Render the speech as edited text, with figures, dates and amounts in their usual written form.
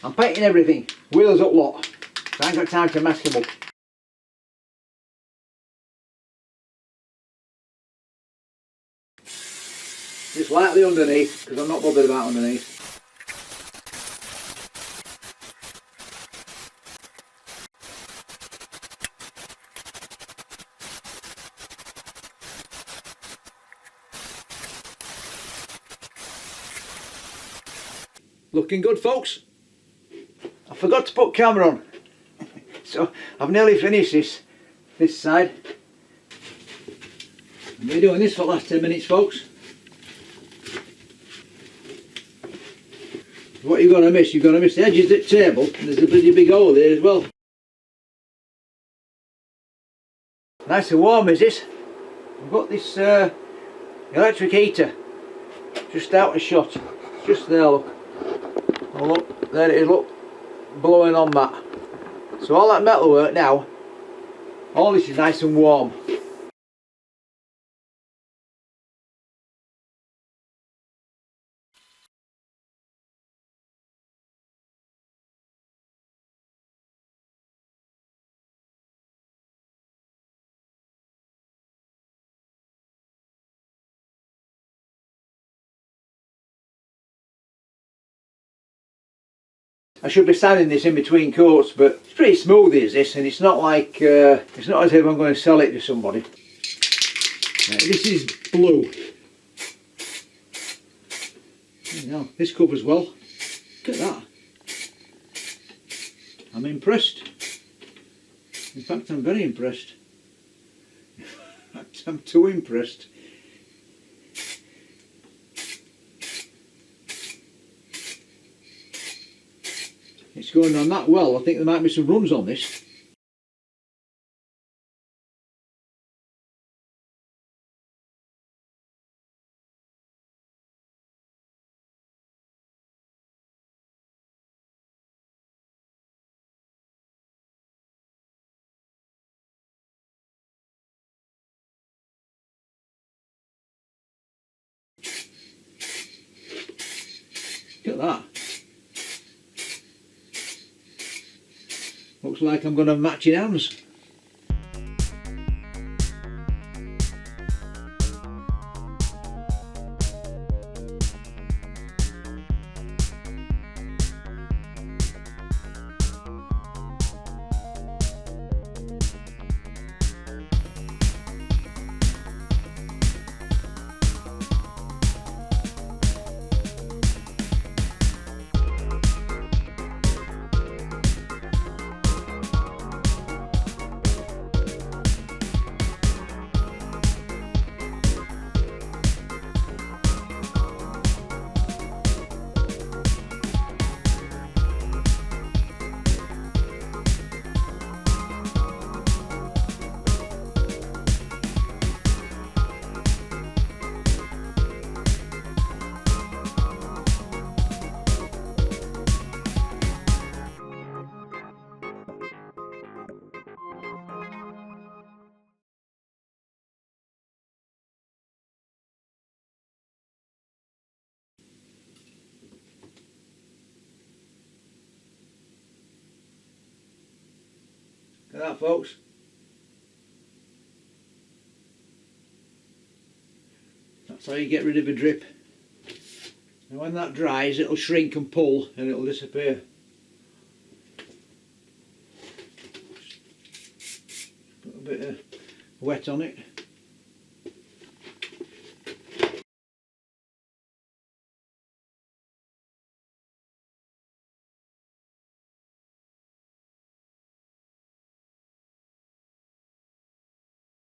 I'm painting everything, wheels up lot, so I ain't got time to mess them up. Just lightly underneath, because I'm not bothered about underneath. Looking good, folks. I forgot to put camera on, so I've nearly finished this side. I've been doing this for the last 10 minutes, folks. What you're going to miss? You're going to miss the edges of the table, and there's a bloody big hole there as well. Nice and warm is this. I've got this electric heater just out of shot. Just there, look. Oh look, there it is, look. Blowing on that. So all that metal work now, all this is nice and warm. I should be sanding this in between coats, but it's pretty smooth is this, and it's not like it's not as if I'm going to sell it to somebody. Right, this is blue. You know, this covers well. Look at that. I'm impressed. In fact, I'm very impressed. In fact, I'm too impressed. It's going on that well. I think there might be some runs on this. Look at that. Looks like I'm going to have matching hands. Look at that, folks. That's how you get rid of a drip. And when that dries, it'll shrink and pull and it'll disappear. Put a bit of wet on it.